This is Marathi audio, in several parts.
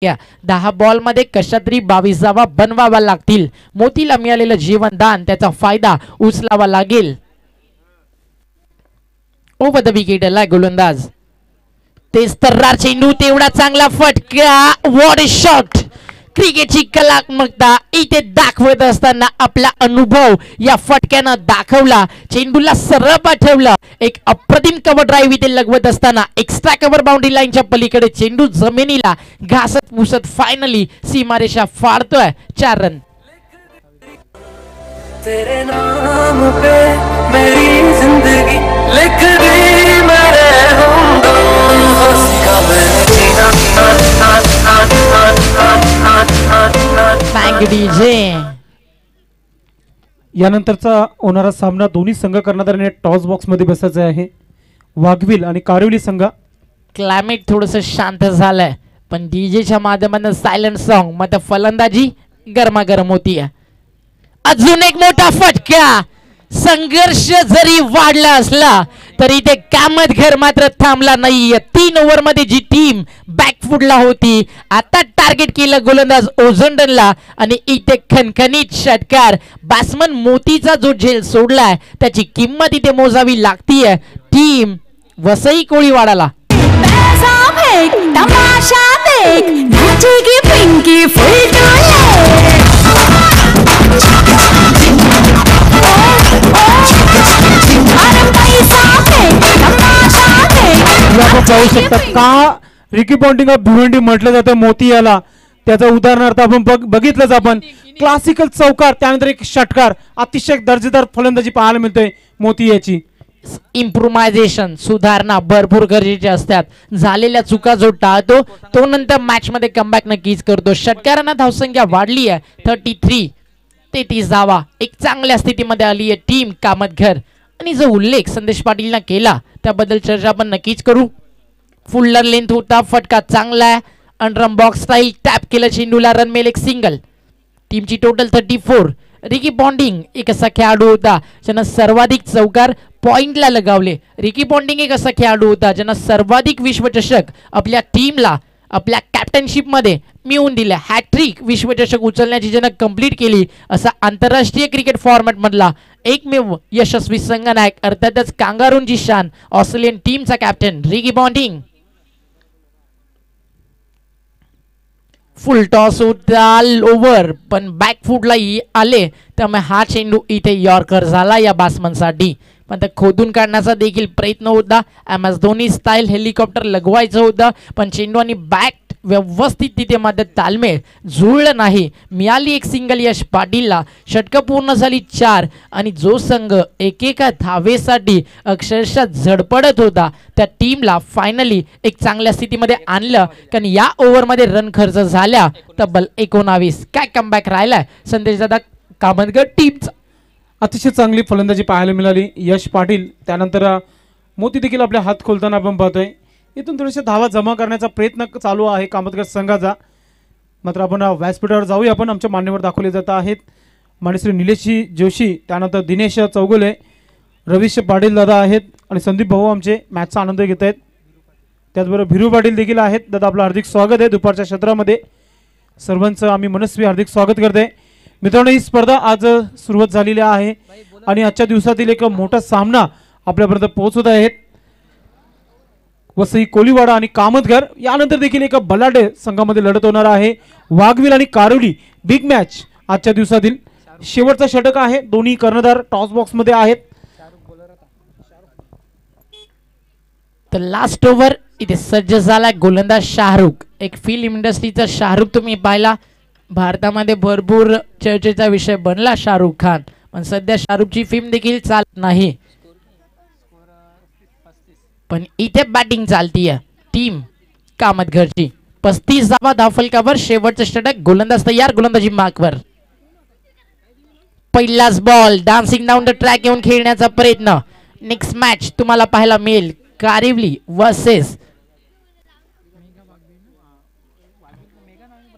10 बॉल मध्ये कशा तरी 22 धावा बनवावा लागतील. मोतीला मिळालेलं जीवनदान त्याचा फायदा उचलावा लागेल. ओव्हर द विकेटला गोलंदाज. तेच तर्रार चेंडू, तेवढा चांगला फटका. What a shot. क्रिकेटची कलात्मकता इथे दाखवत असताना आपला अनुभव या फटक्यानं दाखवला. चेंडूला सरळ पाठवलं. एक अप्रतिम कव्हर ड्राईव्ह इथे लगवत असताना एक्स्ट्रा कव्हर बाउंड्री लाईनच्या पलीकडे चेंडू जमिनीला घासत पुसत फायनली सीमारेषा फाडतोय. 4 रन. तेरे नाम पे मेरी जिंदगी लिख दी मेरे थँक यू डीजे. यानंतरचा होणारा सामना दोन्ही संघ कर्णधाराने टॉस बॉक्स मध्ये बसायचा आहे. वाघविल आणि कारिवली संघ. क्लायमेट थोडस शांत झालंय पण डीजेच्या माध्यमातून सायलेंट सॉन्ग मध्ये फलंदाजी गरमागरम होती. अजून एक मोठा फटका. संघर्ष जरी वाढला असला तरी ते कामतघर मात्र थांबला नाहीये. 3 ओव्हर मध्ये जी टीम बॅकफुटला होती आता टार्गेट केलं गोलंदाज ओझंडनला आणि इथे खणखणीत षटकार. बॅट्समन मोतीचा जो झेल सोडलाय त्याची किंमत इथे मोजावी लागतीये टीम वसई कोळीवाडाला. पाहू शकता का रिकी पॉन्टिंग ऑफ भिवंडी म्हटलं जातं मोती याला. त्याचं उदाहरणार्थ आपण बघितलंच आपण. क्लासिकल चौकार त्यानंतर एक षटकार. अतिशय दर्जेदार फलंदाजी पाहायला मिळतोय मोती याची. इम्प्रोव्हायझेशन सुधारणा भरपूर गरजेचे असतात. झालेल्या चुका जो टाळतो तो नंतर मॅच मध्ये कमबॅक नक्कीच करतो. षटकारांना धावसंख्या वाढली आहे 33. 33 धावा एक चांगल्या स्थितीमध्ये आली आहे टीम कामतघर. आणि जो उल्लेख संदेश पाटीलने केला त्याबद्दल चर्चा आपण नक्कीच करू. फुल्लर लेंथ होता. फटका चांगला आहे. अंडरम बॉक्स स्टाईल टॅप केलं चेंडूला. रन मिळेल एक सिंगल. टीमची टोटल 34. रिकी पॉन्टिंग एक असा खेळाडू होता ज्यानं सर्वाधिक चौकार पॉइंटला लगावले. रिकी पॉन्टिंग एक असा खेळाडू होता ज्यानं सर्वाधिक विश्वचषक आपल्या टीमला आपल्या कॅप्टनशिप मध्ये मिळवून दिले. हॅट्रिक विश्वचषक उचलण्याची ज्यानं कंप्लीट केली असा आंतरराष्ट्रीय क्रिकेट फॉर्मॅट मधला एकमेव यशस्वी संघनायक अर्थातच कांगारूंची शान ऑस्ट्रेलियन टीमचा कॅप्टन रिकी पॉन्टिंग. फुल टॉस होता ओव्हर पण बॅकफुटला आले त्यामुळे हा चेंडू इथे यॉर्कर झाला या बॅट्समनसाठी. पण ते खोदून काढण्याचा देखील प्रयत्न होता. M S Dhoni style helicopter लगवायचं होतं पण चेंडू आणि बॅट व्यवस्थित तिथे मात्र तालमेळ जुळलं नाही. मिळाली एक सिंगल यश पाटीलला. षटकं पूर्ण झाली 4 आणि जो संघ एकेका धावेसाठी अक्षरशः झडपडत होता त्या टीमला फायनली एक चांगल्या स्थितीमध्ये आणलं. कारण या ओव्हरमध्ये रन खर्च झाल्या तब्बल 19. काय कमबॅक राहिलाय संदेश दादा कामतघर टीमचा. अतिशय चांगली फलंदाजी पाहायला मिळाली यश पाटील. त्यानंतर मोती देखील आपल्या हात खोलताना आपण पाहतोय. इथून थोड्याशा धावा जमा करण्याचा प्रयत्न चालू आहे कामतघर संघाचा. मात्र आपण व्यासपीठावर जाऊया. आपण आमच्या मान्यवर दाखवले जात आहेत मानश्री निलेश जोशी, त्यानंतर दिनेश चौगुले, रवीश पाटील दादा आहेत आणि संदीप भाऊ आमचे मॅचचा आनंद घेत आहेत. त्याचबरोबर भिरू पाटील देखील आहेत. दादा आपलं हार्दिक स्वागत आहे दुपारच्या क्षेत्रामध्ये. सर्वांचं आम्ही मनस्वी हार्दिक स्वागत करते. मित्रांनो ही स्पर्धा आज सुरुवात झालेली आहे आणि आजच्या दिवसातील एक मोठा सामना आपल्यापर्यंत पोहोचत आहेत. वसई कोळीवाडा आणि कामतघर यानंतर देखील एक बलाढ्य संघामध्ये लढत होणार आहे. वाघविल आणि कारिवली बिग मॅच आजच्या दिवसातील शेवटचा षटक आहे. दोन्ही कर्णधार टॉस बॉक्स मध्ये आहेत. तर लास्ट ओव्हर इथे सज्ज झाला गोलंदाज शाहरुख. एक फिल्म इंडस्ट्रीचा शाहरुख तुम्ही पाहिला. भारतामध्ये भरपूर चर्चेचा विषय बनला शाहरुख खान पण सध्या शाहरुखची फिल्म देखील चालत नाही. पण इथे बॅटिंग चालतीये टीम कामतघरची. 35 धावा धावफलकावर शेवटचं षटक. गोलंदाज तयार. गोलंदाजी मार्कवर. पहिलाच ball dancing down the track येऊन खेळण्याचा प्रयत्न. नेक्स्ट मॅच तुम्हाला पाहायला मिळेल कारिवली वर्सेस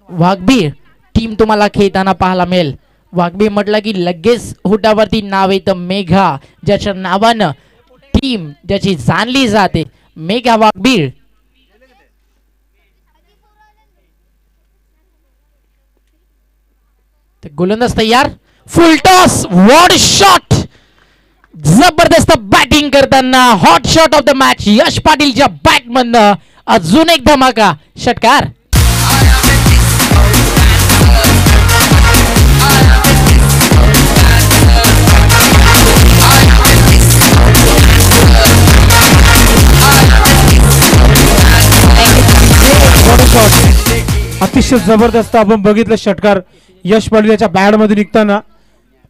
वाघबीर टीम तुम्हाला खेळताना पाहायला मिळेल. वाघबीर म्हटलं की लगेच हुटावरती नाव येतं मेघा, ज्याच्या नावानं टीम ज्याची जाणली जाते मेघा वाघबीर. गोलंदाज तयार, फुल टॉस, वॉड शॉट, जबरदस्त बॅटिंग करताना hot shot of the match Yash पाटीलच्या बॅट मधनं अजून एक धमाका षटकार. अतिशय जबरदस्त आपण बघितलं षटकार यश पाटील याच्या बॅट मध्ये निघताना.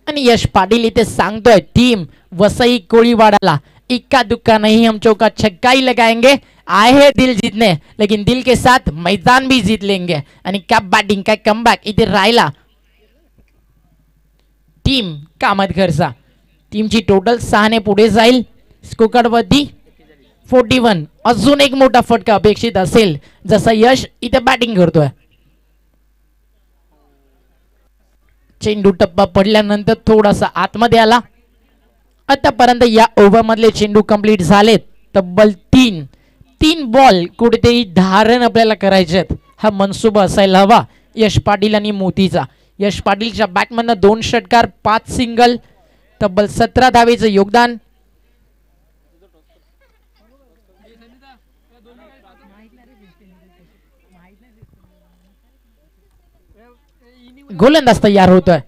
आणि यश पाटील इथे सांगतोय टीम वसई कोळीवाडाला इक्का दुक्का नहीं हम चौका छक्का ही लगाएंगे, आए हैं दिल जीतने लेकिन दिल के साथ मैदान भी जीत लेंगे. आणि क्या बॅटिंग काय कमबॅक इथे राहिला टीम कामतघरचा. टीमची टोटल 6 ने पुढे जाईल. स्कोर वरती 41. अजून एक मोठा फटका अपेक्षित असेल जसा यश इथे बॅटिंग करतोय. चेंडू टप्पा पडल्यानंतर थोडासा आतमध्ये आला. आतापर्यंत या ओव्हर मधले चेंडू कंप्लीट झालेत तब्बल 3 बॉल कुठेतरी 10 रन आपल्याला करायचे. हा मनसुबा असायला हवा यश पाटील आणि मोतीचा. यश पाटीलच्या बॅटमधनं 2 षटकार 5 सिंगल तब्बल 17 धावेचं योगदान. गोलंदाज तयार होतोय.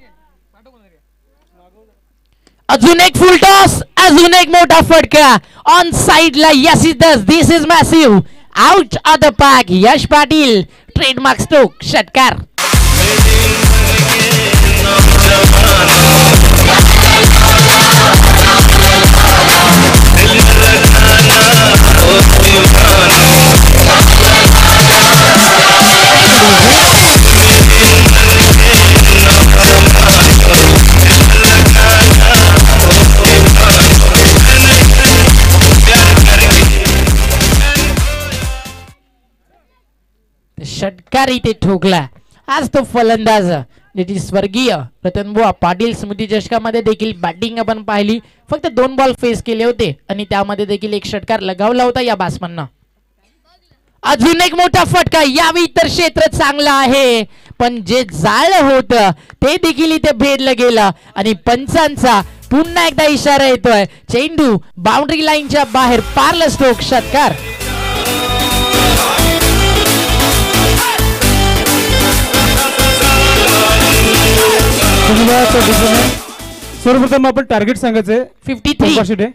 अजून एक फुल टॉस, अजून एक मोठा फटका ऑन साइडला. Yes is this is massive out of the pack. Yash Patil trademark stroke षटकार. षटकार इथे ठोकला. आज तो फलंदाज स्वर्गीय रतनबुवा पाटील स्मृती चषकामध्ये देखील बॅटिंग आपण पाहिली. फक्त 2 बॉल फेस केले होते आणि त्यामध्ये देखील एक षटकार लगावला होता या बॅट्समननं. अजून एक मोठा फटका. यावेळी तर क्षेत्र चांगलं आहे पण जे जाळ होत ते देखील इथे भेदलं गेलं आणि पंचांचा पुन्हा एकदा इशारा येतोय. चेंडू बाउंड्री लाईनच्या बाहेर पार्ल स्ट्रोक षटकार. सर्वप्रथम आपण टार्गेट सांगायचंय 53.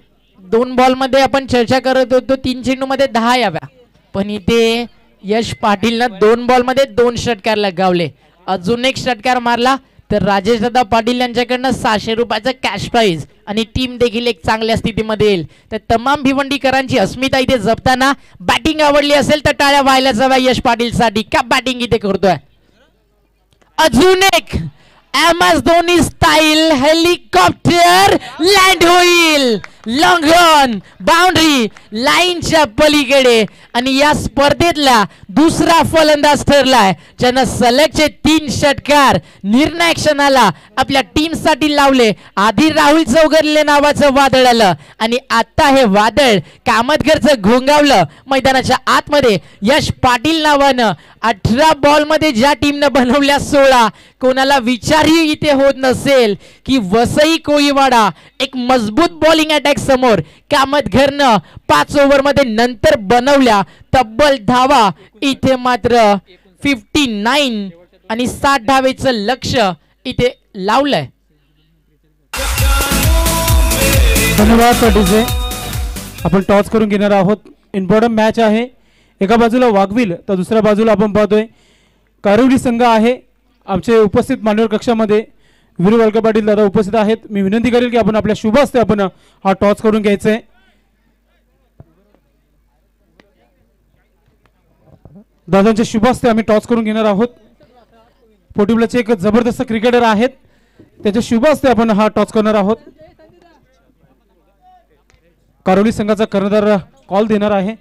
2 बॉल मध्ये आपण चर्चा करत होतो 3 चेंडू मध्ये 10 याव्या पण इथे यश पाटीलनं 2 बॉल मध्ये 2 षटकार लगावले. अजून एक षटकार मारला तर राजेश दादा पाटील यांच्याकडनं 600 रुपयाचं कॅश प्राइज आणि टीम देखील एक चांगल्या स्थितीमध्ये येईल. तर तमाम भिवंडीकरांची अस्मिता इथे जपताना बॅटिंग आवडली असेल तर टाळ्या व्हायला जाव्या यश पाटील साठी. का बॅटिंग इथे करतोय. अजून एक MS Dhoni style helicopter land होईल लॉंग रन बाउंड्री लाईनच्या पलीकडे आणि या स्पर्धेतला दुसरा फलंदाज ठरलाय ज्यानं सलगचे 3 षटकार निर्णायक क्षणाला आपल्या टीम साठी लावले. आधी राहुल चौगरले नावाचं वादळ आलं आणि आता हे वादळ कामतघरचं घोंगावलं. मैदानाच्या आतमध्ये यश पाटील नावानं 18 बॉल मध्ये ज्या टीमनं बनवल्या 16 कोणाला विचारही इथे होत नसेल की वसई कोळीवाडा एक मजबूत बॉलिंग अटॅक समोर कामतघरनं 5 ओव्हर मध्ये नंतर बनवल्या तब्बल धावा. इथे मात्र 59 आणि 60 धावेचं लक्ष इथे लावलंय. धन्यवाद पाटील. आपण टॉस करून घेणार आहोत. इम्पॉर्टंट मॅच आहे. एका बाजूला वाघविल तर दुसऱ्या बाजूला आपण पाहतोय कारिवली संघ आहे. आमचे उपस्थित मान्यवर कक्षामध्ये वीर वळके पाटील दादा उपस्थित आहेत. मी विनंती करेल की आपण आपल्या शुभ हस्ते आपण हा टॉस करून घ्यायचा आहे. दादांच्या शुभ हस्ते आम्ही टॉस करून घेणार आहोत. पोर्टिब्लाचे एक जबरदस्त क्रिकेटर आहेत त्याच्या शुभ हस्ते आपण हा टॉस करणार आहोत. कारोली संघाचा कर्णधार कॉल देणार आहे.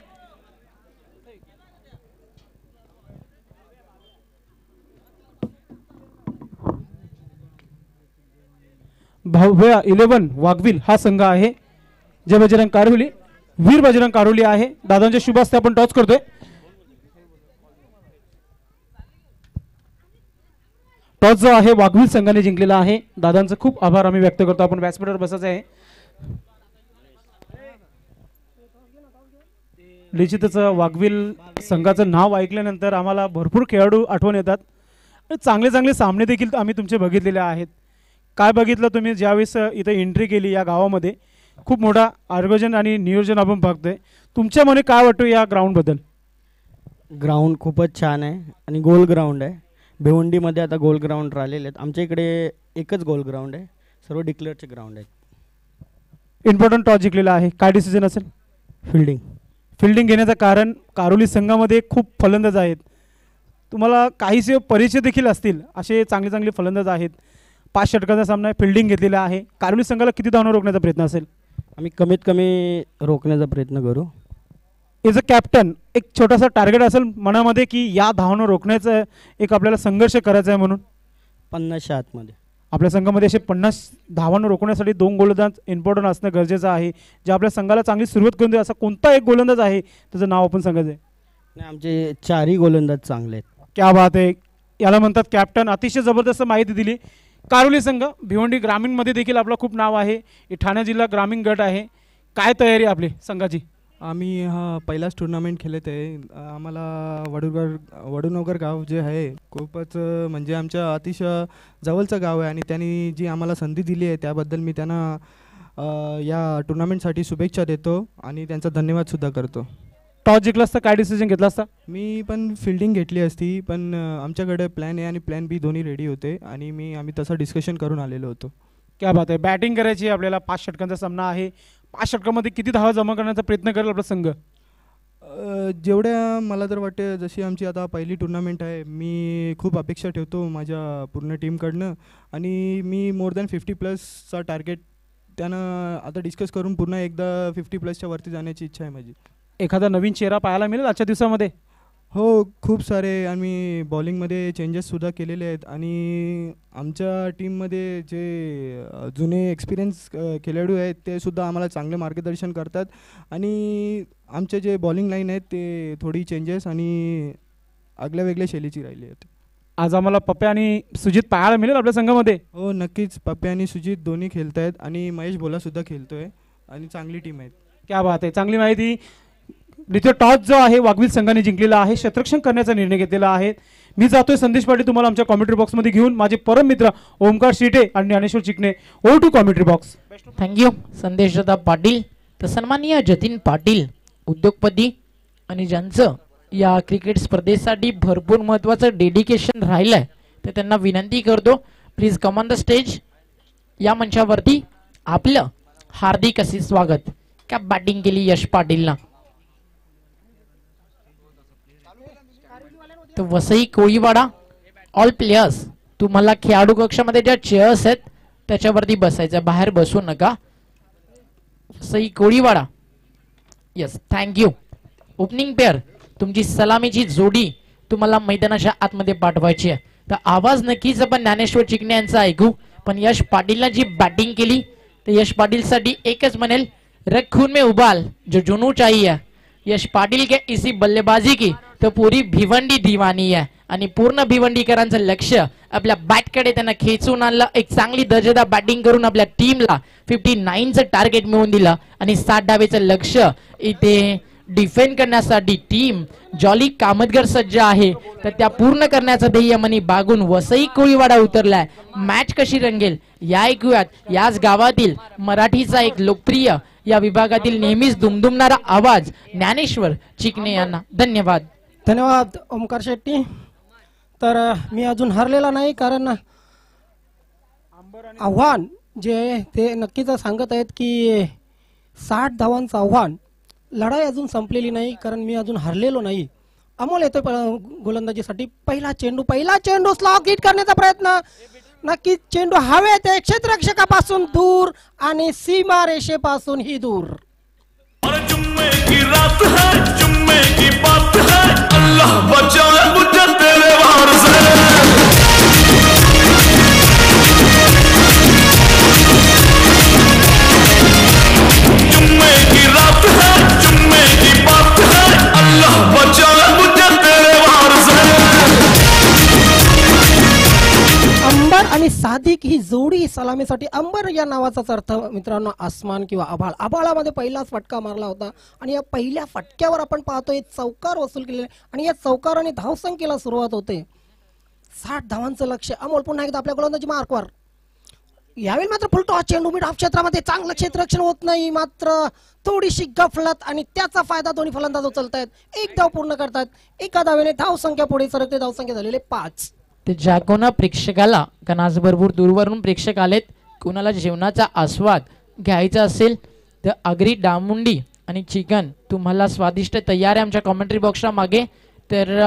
भव्य 11 वाघविल हा संघ आहे. जय बजरंग कारोली वीर बजरंग कारोली आहे. दादांच्या शुभ हस्ते आपण टॉस करतोय. टॉस जो आहे वाघवील संघाने जिंकलेला आहे. दादांचं खूप आभार आम्ही व्यक्त करतो. आपण व्यासपीठावर बसायचं आहे. निश्चितच वाघवील संघाचं नाव ऐकल्यानंतर आम्हाला भरपूर खेळाडू आठवण येतात. चांगले चांगले सामने देखील आम्ही तुमचे बघितलेले आहेत. काय बघितलं तुम्ही ज्यावेळेस इथे एंट्री केली या गावामध्ये? खूप मोठा आयोजन आणि नियोजन आपण बघतोय. तुमच्या मने काय वाटतं या ग्राउंडबद्दल? ग्राउंड खूपच छान आहे आणि गोल ग्राउंड आहे. भिवंडीमध्ये आता गोल ग्राउंड राहिलेले आहेत. आमच्या इकडे एकच गोल ग्राउंड आहे, सर्व डिक्लेअरचे ग्राउंड आहेत. इम्पॉर्टंट टॉस जिंकलेला आहे. काय डिसिजन असेल? फिल्डिंग घेण्याचं कारण कारोली संघामध्ये खूप फलंदाज आहेत. तुम्हाला काहीसे परिचय देखील असतील, असे चांगले चांगले फलंदाज आहेत. 5 षटकांचा सामना आहे, फिल्डिंग घेतलेला आहे. कारोली संघाला किती धावांवर रोखण्याचा प्रयत्न असेल? आम्ही कमीत कमी रोखण्याचा प्रयत्न करू. एज अ कॅप्टन एक छोटासा टार्गेट असेल मनामध्ये की या धावांवर रोखण्याचं एक आपल्याला संघर्ष करायचा आहे म्हणून? 50च्या आतमध्ये आपल्या संघामध्ये असे 50 धावांवर रोखण्यासाठी 2 गोलंदाज इम्पॉर्टंट असणं गरजेचं आहे. जे आपल्या संघाला चांगली सुरुवात करून दे असा कोणता एक गोलंदाज आहे त्याचं नाव आपण सांगायचं आहे? नाही, आमचे 4ही गोलंदाज चांगले आहेत. क्या बात आहे. याला म्हणतात कॅप्टन. अतिशय जबरदस्त माहिती दिली. कारोली संघ भिवंडी ग्रामीणमध्ये देखील आपलं खूप नाव आहे. ठाणे जिल्हा ग्रामीण गट आहे. काय तयारी आपली संघाची? आम्ही हा पहिलाच टुर्नामेंट खेळत आहे. आम्हाला वडूनगर गाव जे आहे खूपच म्हणजे आमच्या अतिशय जवळचं गाव आहे आणि त्यांनी जी आम्हाला संधी दिली आहे त्याबद्दल मी त्यांना या टुर्नामेंटसाठी शुभेच्छा देतो आणि त्यांचा धन्यवादसुद्धा करतो. टॉस जिंकला असता काय डिसिजन घेतला असता? मी पण फिल्डिंग घेतली असती, पण आमच्याकडे प्लॅन ए आणि प्लॅन बी दोन्ही रेडी होते आणि आम्ही तसं डिस्कशन करून आलेलो होतो. क्या बात आहे. बॅटिंग करायची आपल्याला. 5 षटकांचा सामना आहे. 5 षटकामध्ये किती धावा जमा करण्याचा प्रयत्न करेल आपला संघ? जेवढ्या मला तर वाटते जशी आमची आता पहिली टुर्नामेंट आहे, मी खूप अपेक्षा ठेवतो माझ्या पूर्ण टीमकडनं आणि मी मोर दॅन 50+ टार्गेट त्यानं आता डिस्कस करून पुन्हा एकदा 50+ वरती जाण्याची इच्छा आहे माझी. एखादा नवीन चेहरा पाहायला मिळेल आजच्या दिवसामध्ये? हो, खूप सारे आम्ही बॉलिंगमध्ये चेंजेससुद्धा केलेले आहेत आणि आमच्या टीममध्ये जे जुने एक्सपिरियन्स खेळाडू आहेत ते सुद्धा आम्हाला चांगले मार्गदर्शन करतात आणि आमचे जे बॉलिंग लाईन आहेत ते थोडी चेंजेस आणि आगल्या वेगळ्या शैलीची राहिली आहेत. आज आम्हाला पप्प्या आणि सुजित पाहायला मिळेल आपल्या संघामध्ये? हो, नक्कीच. पप्प्या आणि सुजित दोन्ही खेळत आहेत आणि महेश भोलासुद्धा खेळतो आहे आणि चांगली टीम आहेत. क्या बात आहे. चांगली माहिती. तिथे टॉस जो आहे वाघवील संघाने जिंकलेला आहे. क्षेत्ररक्षण करण्याचा निर्णय घेतलेला आहे. मी जातोय संदेश पाटील तुम्हाला आमच्या कॉमेंट्री बॉक्समध्ये घेऊन. माझे परम मित्र ओमकार शिटे आणि ज्ञानेश्वर चिकणे. ओ टू कॉमेंट्री बॉक्स. थँक्यू संदेशदादा पाटील. तर सन्माननीय जतीन पाटील उद्योगपती आणि ज्यांचं या क्रिकेट स्पर्धेसाठी भरपूर महत्त्वाचं डेडिकेशन राहिलं आहे, तर त्यांना विनंती करतो please come on the stage. या मंचावरती आपलं हार्दिक असे स्वागत. क्या बॅटिंग केली यश पाटीलनं. तर वसई कोळीवाडा ऑल प्लेयर्स तुम्हाला खेळाडू कक्षामध्ये ज्या चेअर्स आहेत त्याच्यावरती बसायचं, बाहेर बसू नका. Vasai Koliwada. Yes, thank you. Opening pair तुमची सलामीची जोडी तुम्हाला मैदानाच्या आतमध्ये पाठवायची आहे. तर आवाज नक्कीच आपण ज्ञानेश्वर चिकणे यांचा ऐकू. पण यश पाटीलला जी बॅटिंग केली तर यश पाटील साठी एकच म्हणेल, रग खून में उबाल जो जुनू चाहिए. यश पाटील के इसी बल्लेबाजी की तो पूरी भिवंडी दीवानी आहे आणि पूर्ण भिवंडीकरांचं लक्ष आपल्या बॅटकडे त्यांना खेचून आणलं. एक चांगली दर्जेदार बॅटिंग करून आपल्या टीमला 59चं टार्गेट मिळवून दिलं आणि 60 डावेचं लक्ष इथे डिफेंड करण्यासाठी टीम जॉली कामतगर सज्ज आहे. तर त्या पूर्ण करण्याचं ध्येय मनी बागून वसई कोळीवाडा उतरलाय. मॅच कशी रंगेल या ऐकूयात. याच गावातील मराठीचा एक लोकप्रिय या विभागातील नेहमीच दुमदुमणारा आवाज ज्ञानेश्वर चिकणे यांना धन्यवाद. धन्यवाद ओमकार शेट्टी. तर मी अजून हरलेला नाही, कारण आव्हान जे ते नक्कीच सांगत आहेत की 60 धावांचं आव्हान. लढाई अजून संपलेली नाही, कारण मी अजून हरलेलो नाही. अमोल येतोय गोलंदाजीसाठी. पहिला चेंडू स्लॉग हिट करण्याचा प्रयत्न. नक्कीच चेंडू हवेत आहे, क्षेत्ररक्षकापासून दूर आणि सीमा रेषेपासून ही दूर. जुम्मे की रात है, जुम्मे की बात है, अल्लाह बचाए मुझे तेरे वार से. जुम्मे की रात है, जुम्मे की बात है, अल्लाह बचाए मुझे तेरे वार से. आणि सादिक ही जोडी सलामीसाठी अंबर या नावाचाच अर्थ मित्रांनो आसमान किंवा आभाळ. आभाळामध्ये पहिलाच फटका मारला होता आणि या पहिल्या फटक्यावर आपण पाहतोय चौकार वसूल केलेले आणि या चौकाराने धावसंख्येला सुरुवात होते. 60 धावांचं लक्ष. अमोल पुन्हा एकदा आपल्या गोलंदाजी मार्कवर. यावेळी मात्र फुलटॉस चेंडू मिड ऑफ क्षेत्रामध्ये चांगलं क्षेत्ररक्षण होत नाही, मात्र थोडीशी गफलत आणि त्याचा फायदा दोन्ही फलंदाज उचलतायत. एक धाव पूर्ण करतात. एका धावेने धावसंख्या पुढे सरकते. धावसंख्या झालेले 5. ते ज्या कोणा प्रेक्षकाला, कारण आज भरपूर दूरवरून प्रेक्षक आलेत, कोणाला जेवणाचा आस्वाद घ्यायचा असेल तर आगरी डामुंडी आणि चिकन तुम्हाला स्वादिष्ट तयार आहे आमच्या कॉमेंट्री बॉक्सच्या मागे. तर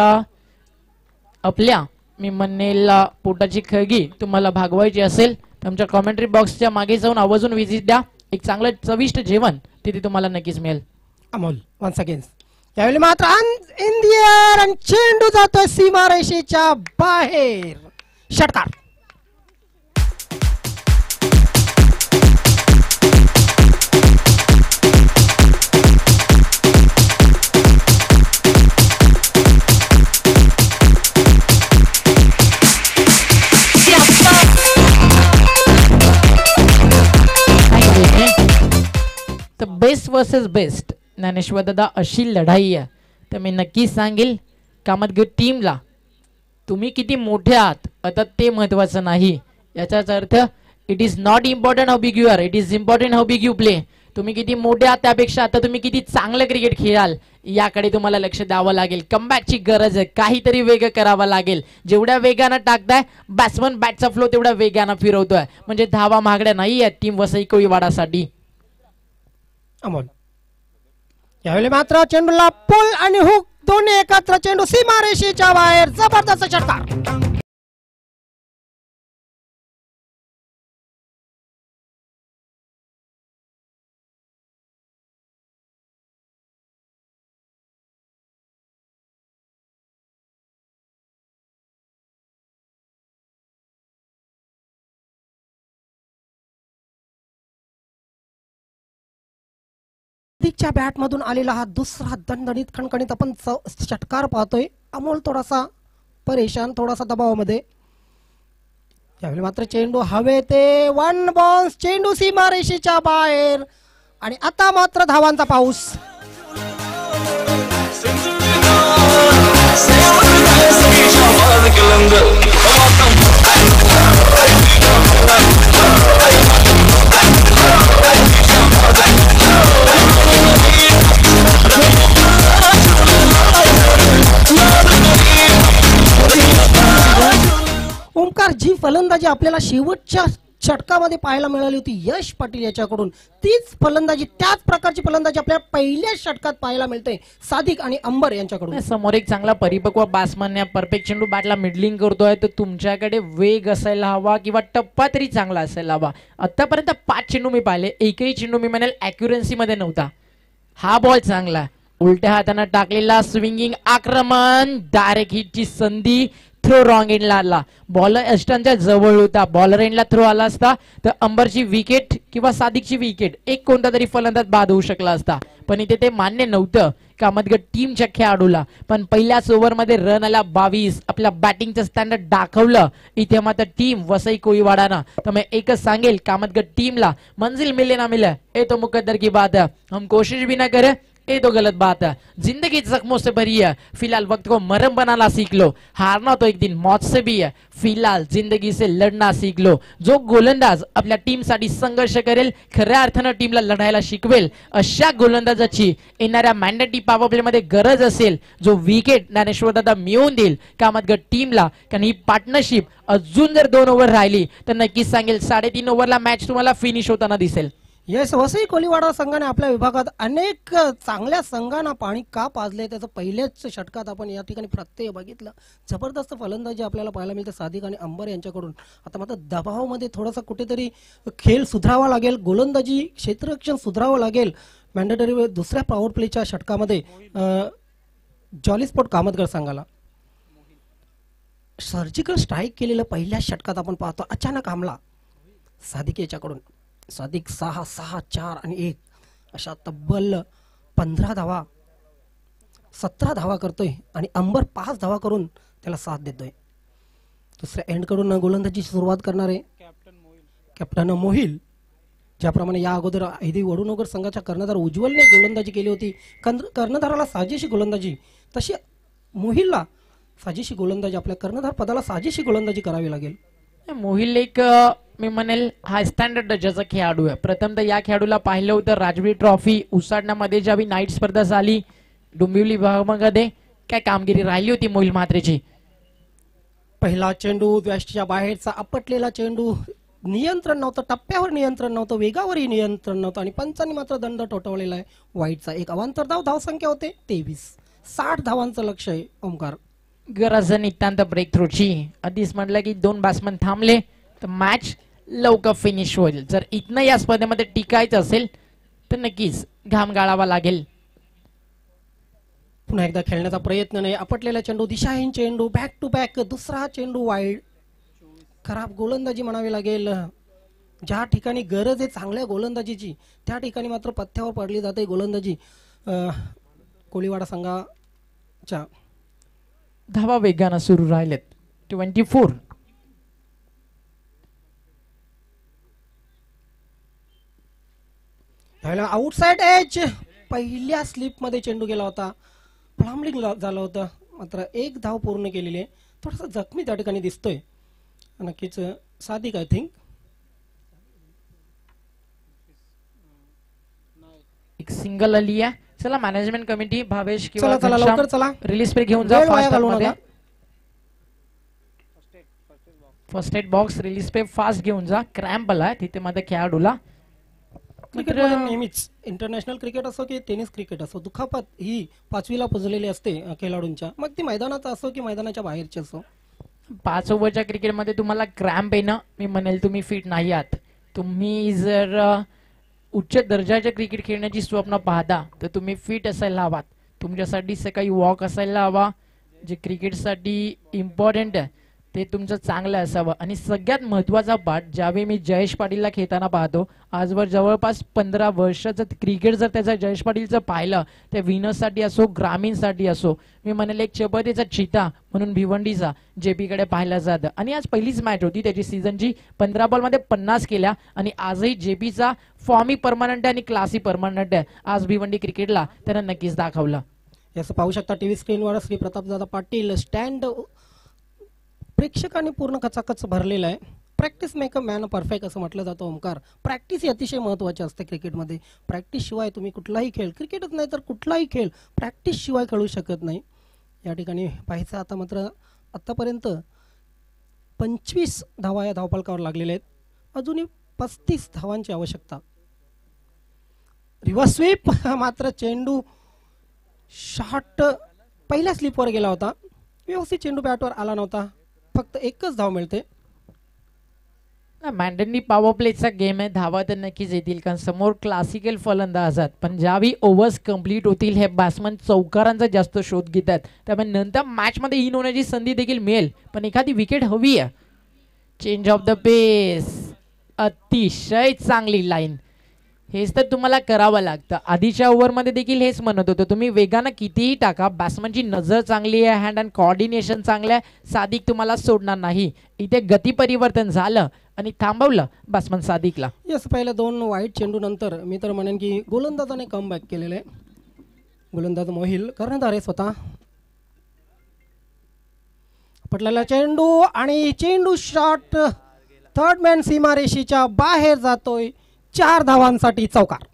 आपल्या मी म्हणेल पोटाची खळगी तुम्हाला भागवायची असेल तर आमच्या कॉमेंट्री बॉक्सच्या मागे जाऊन आवर्जून विजिट द्या. एक चांगलं चविष्ट जेवण तिथे तुम्हाला नक्कीच मिळेल. Amol once again. यावेळी मात्र इंडियन आणि चेंडू जातोय सीमारेषेच्या बाहेर. षटकार. तर बेस्ट वर्सेस बेस्ट ज्ञानेश्वर दादा अशी लढाई आहे. तर मी नक्कीच सांगेल कामतगड टीमला तुम्ही किती मोठे आहात आता ते महत्वाचं नाही. याचाच अर्थ it is not important how big you are, it is important how big you play. तुम्ही किती मोठे आहात त्यापेक्षा आता तुम्ही किती चांगलं क्रिकेट खेळाल याकडे तुम्हाला लक्ष द्यावं लागेल. कमबॅकची गरज आहे. काहीतरी वेग करावा लागेल. जेवढ्या वेगानं टाकताय बॅट्समन बॅटचा फ्लो तेवढ्या वेगानं फिरवतोय, म्हणजे धावा महागड्या नाही आहेत टीम वसई कोळीवाडासाठी. अमोल यावेळी मात्र चेंडूला पुल आणि हुक दोन्ही एकत्र. चेंडू सीमारेषेच्या बाहेर. जबरदस्त षटकार. सादिकच्या बॅट मधून आलेला हा दुसरा दणदणीत खणखणीत आपण षटकार पाहतोय. अमोल थोडासा परेशान, थोडासा दबावामध्ये. यावेळी मात्र चेंडू हवे ते 1 बॉन्स. चेंडू सीमारेषेच्या बाहेर आणि आता मात्र धावांचा पाऊस. ओंकार, जी फलंदाजी आपल्याला शेवटच्या षटकामध्ये पाहायला मिळाली होती यश पाटील याच्याकडून, तीच फलंदाजी, त्याच प्रकारची फलंदाजी आपल्याला पहिल्या षटकात पाहायला मिळते सादिक आणि अंबर यांच्याकडून. समोर एक चांगला परिपक्व बॅट्समन या परफेक्ट चेंडू बॅटला मिडलिंग करतोय, तर तुमच्याकडे वेग असायला हवा किंवा टप्पा तरी चांगला असायला हवा. आतापर्यंत 5 चेंडू मी पाहिले, एकही चेंडू मी म्हणेल ॲक्युरन्सी मध्ये नव्हता. हा बॉल चांगला, उलट्या हाताने टाकलेला स्विंगिंग आक्रमण, डायरेक्ट हिटची संधी, थ्रो रॉंग एंडला आला. बॉलर अष्टांच्या जवळ होता, बॉलर एंडला थ्रो आला असता तर अंबरची विकेट किंवा सादिकची विकेट एक कोणता तरी फलंदाज बाद होऊ शकला असता. पण इथे ते मान्य नव्हतं कामतगड टीमच्या खेळाडूला. पण पहिल्याच ओव्हरमध्ये रन आला 22. आपल्या बॅटिंगचं स्टँडर्ड दाखवलं इथे मात्र टीम वसई कोळीवाडानं. तर मैं एकच सांगेल कामतगड टीमला मंजिल मिले ना मिले ये तो मुकद्दर की बात है, हम कोशिश भी ना करें ये तो गलत बात है. जिंदगी जख्मों से भरी है, फिलहाल वक्त को मरहम बनाना सीख लो. हारना तो एक दिन मौत से भी है, फिलहाल जिंदगी से लढना सीख लो. जो गोलंदाज आपल्या टीमसाठी संघर्ष करेल, खऱ्या अर्थानं टीमला लढायला शिकवेल, अशा गोलंदाजाची येणाऱ्या मॅन्डेटरी पॉवर प्ले मध्ये गरज असेल, जो विकेट ज्ञानेश्वर दादा मिळवून देईल कामतगड टीमला. कारण ही पार्टनरशिप अजून जर 2 ओव्हर राहिली तर नक्कीच सांगेल 3.5 ओव्हरला मॅच तुम्हाला फिनिश होताना दिसेल. येस, वसई कोळीवाडा संघाने आपल्या विभागात अनेक चांगल्या संघांना पाणी का पाजले त्याचं पहिल्याच षटकात आपण या ठिकाणी प्रत्यय बघितलं. जबरदस्त फलंदाजी आपल्याला पाहायला मिळते सादिक आणि अंबर यांच्याकडून. आता मात्र दबावामध्ये थोडासा कुठेतरी खेळ सुधारावा लागेल, गोलंदाजी क्षेत्ररक्षण सुधारावं लागेल. मॅन्डेटरी दुसऱ्या पॉवर प्लेच्या षटकामध्ये जॉली स्पोर्ट कामतगड संघाला सर्जिकल स्ट्राईक केलेलं पहिल्या षटकात आपण पाहतो. अचानक हमला सादिक याच्याकडून. सादिक 6, 6, 4 आणि 1 अशा तब्बल 15 धावा, 17 धावा करतोय आणि अंबर 5 धावा करून त्याला साथ देतोय. दुसऱ्या एंडकडून गोलंदाजीची सुरुवात करणारे कॅप्टन मोहिल. ज्याप्रमाणे या अगोदर हैदी वडूनगर संघाच्या कर्णधार उज्ज्वलने गोलंदाजी केली होती, कर्णधाराला साजेशी गोलंदाजी, तशी मोहिलला साजेशी गोलंदाजी, आपल्या कर्णधार पदाला साजेशी गोलंदाजी करावी लागेल. मोहिल एक मी म्हणेल हाय स्टँडर्ड दर्जाचा खेळाडू आहे. प्रथमतः या खेळाडूला पाहिलं होतं राजवीर ट्रॉफी उसाडण्यामध्ये ज्यावेळी नाईट स्पर्धा झाली डोंबिवली विभागामध्ये, काय कामगिरी राहिली होती मोहिल म्हात्रेची. पहिला चेंडू व्याष्टीच्या बाहेरचा आपटलेला चेंडू, नियंत्रण नव्हतं, टप्प्यावर नियंत्रण नव्हतं, वेगावरही नियंत्रण नव्हतं आणि पंचांनी मात्र दंड ठोठावलेला आहे. वाईटचा एक अवांतर धावसंख्या होते 23. 60 धावांचं लक्ष आहे ओमकार. गरज नितांत ब्रेक थ्रूची. आधीच म्हटलं की 2 बॅट्समन थांबले तर मॅच लवकर फिनिश होईल. जर इथनं या स्पर्धेमध्ये टिकायचं असेल तर नक्कीच घाम गाळावा लागेल. पुन्हा एकदा खेळण्याचा प्रयत्न नाही, आपटलेला चेंडू, दिशाहीन चेंडू, बॅक टू बॅक, दुसरा चेंडू वाईड. खराब गोलंदाजी म्हणावी लागेल. ज्या ठिकाणी गरज आहे चांगल्या गोलंदाजीची त्या ठिकाणी मात्र पथ्यावर पडली जाते गोलंदाजी. कोळीवाडा संघाच्या धावा वेगानं सुरू राहिलेत. 24. आउटसाइड एज पहिल्या स्लिप मध्ये चेंडू गेला होता, फ्लामलिंग झालं होतं, मात्र 1 धाव पूर्ण केलेली आहे. थोडासा जखमी त्या ठिकाणी दिसतोय. नक्कीच सादिक आय थिंक. एक सिंगल आली आहे. चला मॅनेजमेंट कमिटी भावेश चला चला लवकर चला, रिलीज पे घेऊन जा. फर्स्ट एड बॉक्स रिलीज पे फास्ट घेऊन जा. क्रॅम्प आलाय तिथे मध्ये खेळाडूला. क्रिकेट नेहमीच इंटरनॅशनल क्रिकेट असो की टेनिस क्रिकेट असो, दुखापत ही 5वीला पुजलेली असते खेळाडूंच्या, मग ती मैदानात असो की मैदानाच्या बाहेरची असो. 5 ओव्हरच्या क्रिकेटमध्ये तुम्हाला क्रॅम्प येणं मी म्हणेल तुम्ही फिट नाही आहात. तुम्ही जर उच्च दर्जाचे क्रिकेट खेळण्याची स्वप्न पाहता तर तुम्ही फिट असायला हवात. तुमच्यासाठी सकाळी वॉक असायला हवा. जे क्रिकेटसाठी इम्पॉर्टंट आहे ते तुमचं चांगलं असावं. आणि सगळ्यात महत्त्वाचा पार्ट, ज्यावेळी मी जयेश पाटीलला खेळताना पाहतो, आजवर जवळपास 15 वर्षाचं क्रिकेट जर त्याचं जयेश पाटीलचं पाहिलं तर विनर्ससाठी असो ग्रामीणसाठी असो, मी म्हणेल एक चपतीचा चिता म्हणून भिवंडीचा जेपीकडे पाहिलं जातं. आणि आज पहिलीच मॅच होती त्याची सीझनची. 15 बॉलमध्ये 50 केल्या आणि आजही जेपीचा फॉर्मी परमनंट आहे आणि क्लासी परमनंट आहे. आज भिवंडी क्रिकेटला त्यानं नक्कीच दाखवलं. याचं पाहू शकता टीव्ही स्क्रीनवर श्री प्रतापदादा पाटील स्टँड प्रेक्षकांनी पूर्ण कचाकच भरलेला आहे. Practice make a man perfect असं म्हटलं जातं ओमकार. प्रॅक्टिस ही अतिशय महत्त्वाची असते क्रिकेटमध्ये. प्रॅक्टिस शिवाय तुम्ही कुठलाही खेळ, क्रिकेटच नाही तर कुठलाही खेळ प्रॅक्टिस शिवाय खेळू शकत नाही. या ठिकाणी पाहायचं आता मात्र आतापर्यंत 25 धावा या धावफलकावर लागलेल्या आहेत. अजूनही 35 धावांची आवश्यकता. रिव्हर्स स्वीप, मात्र चेंडू शॉट पहिल्या स्लिपवर गेला होता. व्यवस्थित चेंडू बॅटवर आला नव्हता. फक्त 1च धाव मिळते. मॅन्डेटरी पॉवर प्लेचा गेम आहे. धावा तर नक्कीच येतील कारण समोर क्लासिकल फलंदाज आहेत. पण ज्यावेळी ओव्हर्स कंप्लीट होतील हे बॅट्समन चौकारांचा जास्त शोध घेत आहेत. त्यामुळे नंतर मॅचमध्ये इन होण्याची संधी देखील मिळेल. पण एखादी विकेट हवी आहे. चेंज ऑफ द पेस, अतिशय चांगली लाईन. हेच तर तुम्हाला करावं लागतं. आधीच्या ओव्हरमध्ये देखील हेच म्हणत होतं, तुम्ही वेगानं कितीही टाका, बॅट्समनची नजर चांगली आहे, हँड अँड कोऑर्डिनेशन चांगलं आहे, सादिक तुम्हाला सोडणार नाही. इथे गती परिवर्तन झालं आणि थांबवलं बॅट्समन सादिकला. यस, पहिल्या 2 वाईट चेंडू नंतर मी तर म्हणेन की गोलंदाजाने कमबॅक केलेलं आहे. गोलंदाज मोहिल कर्णधार आहे स्वतः. पटलेला चेंडू आणि चेंडू शॉट थर्ड मॅन सीमारेषेच्या बाहेर जातोय. 4 धावांसाठी चौकार.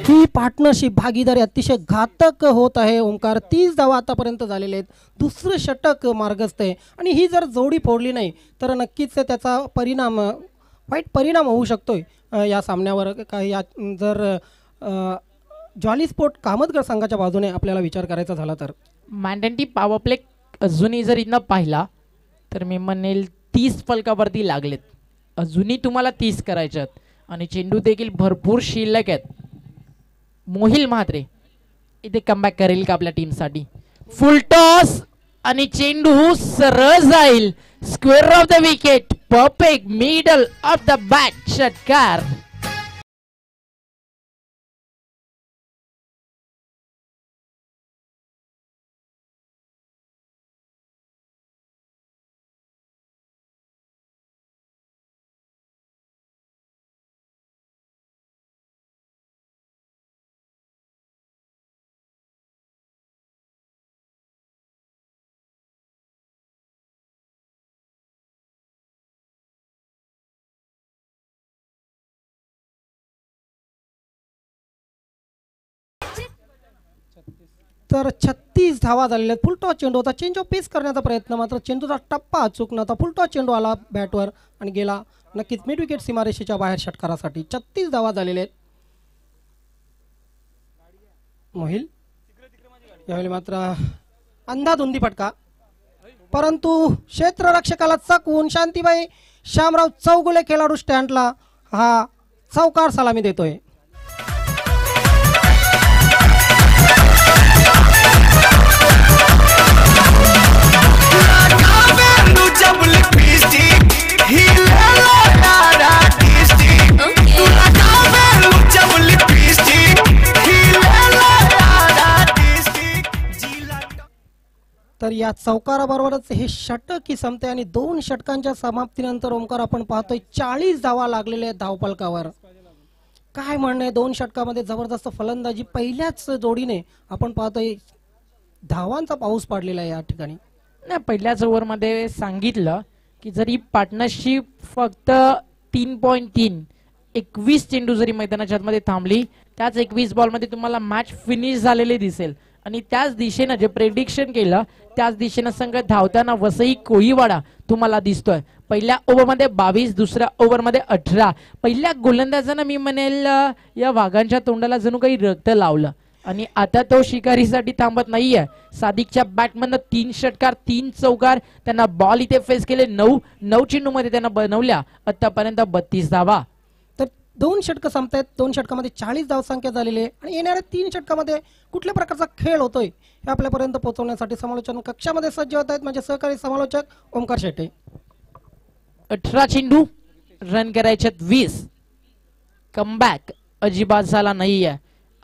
ही पार्टनरशिप भागीदारी अतिशय घातक होत आहे ओमकार. 30 धावा आतापर्यंत झालेले आहेत. दुसरं षटक मार्गस्थ आहे आणि ही जर जोडी फोडली नाही तर नक्कीच त्याचा परिणाम, वाईट परिणाम होऊ शकतोय या सामन्यावर. काही जर जॉली स्पोर्ट कामतगड संघाच्या बाजूने आपल्याला विचार करायचा झाला तर मॅन्डेटरी पॉवर प्ले अजूनही जर इथनं पाहिला तर मी म्हणेल 30 फलकावरती लागलेत. अजूनही तुम्हाला 30 करायच्यात आणि चेंडू देखील भरपूर शिल्लक आहेत. मोहिल म्हात्रे इथे कमबॅक करेल का आपल्या टीमसाठी? फुल टॉस आणि चेंडू सरळ जाईल square of the wicket. Perfect middle of the bat षटकार. तर 36 धावा झालेल्या आहेत. फुलटॉस चेंडू होता. चेंज ऑफ पेस करण्याचा प्रयत्न, मात्र चेंडूचा टप्पा अचूक नव्हता. फुलटॉस चेंडू आला बॅटवर आणि गेला नक्कीच मिड विकेट सीमारेषेच्या बाहेर षटकारासाठी. 36 धावा झालेल्या आहेत. मोहिल यावेळी मात्र अंधाधुंदी फटका, परंतु क्षेत्ररक्षकाला चकवून शांतीबाई श्यामराव चौगुले खेळाडू स्टँडला हा चौकार सलामी देतोय. तर या चौकाराबरोबरच हे षटक संपते आणि 2 षटकांच्या समाप्तीनंतर ओमकार आपण पाहतोय 40 धावा लागलेल्या आहेत धावफलकावर. काय म्हणणं आहे, 2 षटकामध्ये जबरदस्त फलंदाजी. पहिल्याच जोडीने आपण पाहतोय धावांचा पाऊस पडलेला आहे या ठिकाणी. नाही, पहिल्याच ओव्हरमध्ये सांगितलं की जरी पार्टनरशिप फक्त 3.3 21 चेंडू जरी मैदानाच्या आतमध्ये थांबली, त्याच 21 बॉलमध्ये तुम्हाला मॅच फिनिश झालेले दिसेल. आणि त्याच दिशेनं जे प्रेडिक्शन केलं त्याच दिशेनं संघ धावताना वसई कोळीवाडा तुम्हाला दिसतोय. पहिल्या ओव्हरमध्ये 22, दुसऱ्या ओव्हरमध्ये 18. पहिल्या गोलंदाजानं मी म्हणेल या वाघांच्या तोंडाला जणू काही रक्त लावलं आणि आता तो शिकारीसाठी थांबत नाहीये. सादिकच्या बॅटमधनं 3 षटकार 3 चौकार, त्यांना बॉल इथे फेस केले 9 चेंडूमध्ये त्यांना बनवल्या आतापर्यंत 32 धावा. तर 2 षटक संपतायत. 2 षटकामध्ये 40 धावसंख्या झालेली आहे आणि येणाऱ्या 3 षटकामध्ये कुठल्या प्रकारचा खेळ होतोय हे आपल्यापर्यंत पोहोचवण्यासाठी समालोचन कक्षामध्ये सज्ज होत आहेत म्हणजे सहकारी समालोचक ओमकार शेटे. 18 चेंडू, रन करायच्यात 20. कमबॅक अजिबात झाला नाहीये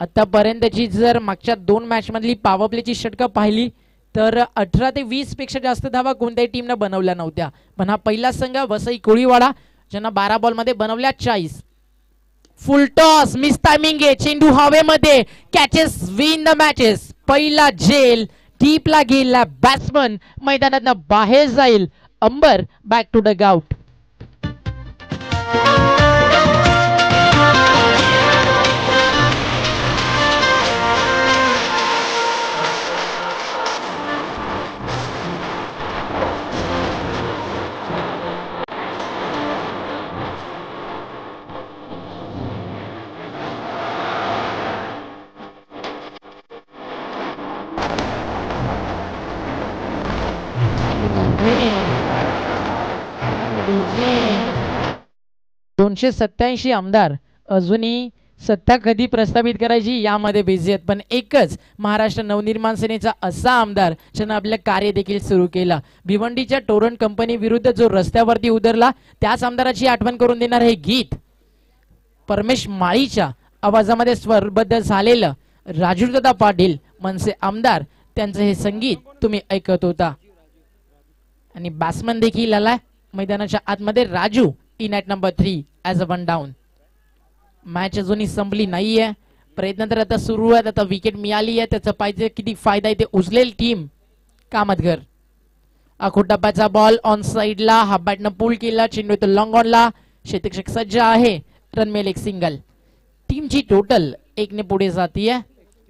आतापर्यंतची. जर मागच्या 2 मॅच मधली पॉवर प्लेची षटकं पाहिली तर 18 ते 20 पेक्षा जास्त धावा कोणत्याही टीमने बनवल्या नव्हत्या. पण हा पहिला संघ वसई कोळीवाडा ज्यांना 12 बॉल मध्ये बनवल्या 40. फुल टॉस, मिस टायमिंग आहे. चेंडू हवेमध्ये, कॅचेस विन द मॅचेस. पहिला जेल डीपला गेला बॅट्समन मैदानात बाहेर जाईल. अंबर बॅक टू द आउट. दोनशे 87 आमदार अजूनही सत्ता कधी प्रस्थापित करायची यामध्ये बिझी आहेत. पण एकच महाराष्ट्र नवनिर्माण सेनेचा असा आमदार ज्यानं आपलं कार्य देखील सुरू केलं. भिवंडीच्या टोरंट कंपनी विरुद्ध जो रस्त्यावरती उतरला त्याच आमदाराची आठवण करून देणार हे गीत. परमेश माळीच्या आवाजामध्ये स्वरबद्ध झालेलं राजूदादा पाटील मनसे आमदार त्यांचं हे संगीत तुम्ही ऐकत होता. आणि बॅट्समन देखील आलाय मैदानाच्या आतमध्ये. Raju in at number 3 as a 1 down. Match अजूनही संपली नाहीये. प्रयत्न तर आता सुरू आहेत. आता विकेट मिळाली आहे त्याचा पाहिजे किती फायदा इथे उचलेल टीम कामतघर. आखोटाप्पाचा बॉल ऑन साइडला, हा बॅटनं पुल केला. चेंडू तो लॉंग ऑनला. क्षेत्ररक्षक सज्ज आहे. रन मिळेल एक सिंगल. टीमची टोटल 1 ने पुढे जातीये.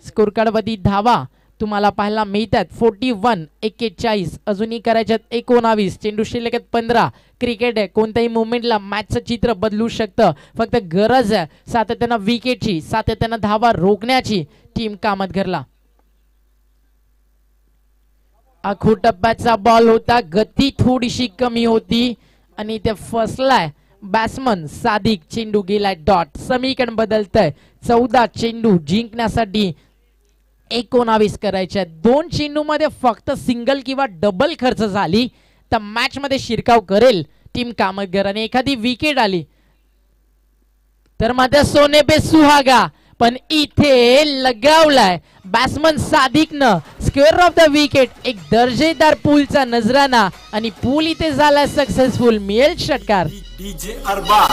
स्कोर कार्ड वरती धावा तुम्हाला पाहायला मिळतात 41 41. अजूनही करायच्यात 19. चेंडू शिल्लक 15. क्रिकेट आहे, कोणत्याही मुवमेंटला मॅचचं चित्र बदलू शकतं. फक्त गरज आहे सातत्यानं विकेटची, सातत्यानं धावा रोखण्याची टीम कामतघरला. आखो टप्प्याचा बॉल होता. गती थोडीशी कमी होती आणि ते फसलाय बॅट्समन सादिक, चेंडू गेलाय डॉट. समीकरण बदलतंय. 14 चेंडू जिंकण्यासाठी 19 करायचे. 2 चेंडू मध्ये फक्त सिंगल किंवा डबल खर्च झाली तर मॅच मध्ये शिरकाव करेल टीम कामतगर. आणि एखादी विकेट आली तर मात्र सोने पे सुहागा. पण इथे लगावलाय बॅट्समन सादिकनं स्क्वेअर ऑफ द विकेट. एक दर्जेदार पूलचा नजराना आणि पूल इथे झालाय सक्सेसफुल. मिळेल षटकार. डीजे अरबाज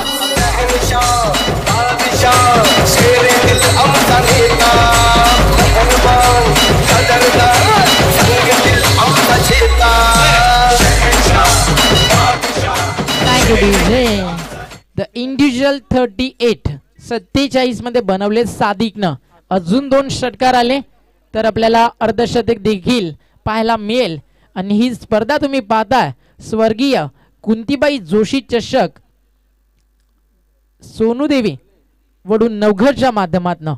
द इंडिव्हिज्युअल 38 47 मध्ये बनवले सादिकनं. अजून 2 षटकार आले तर आपल्याला अर्धशतक देखील पाहायला मिळेल. आणि ही स्पर्धा तुम्ही पाहताय स्वर्गीय कुंतीबाई जोशी चषक सोनू देवी वडून नवघरच्या माध्यमातून.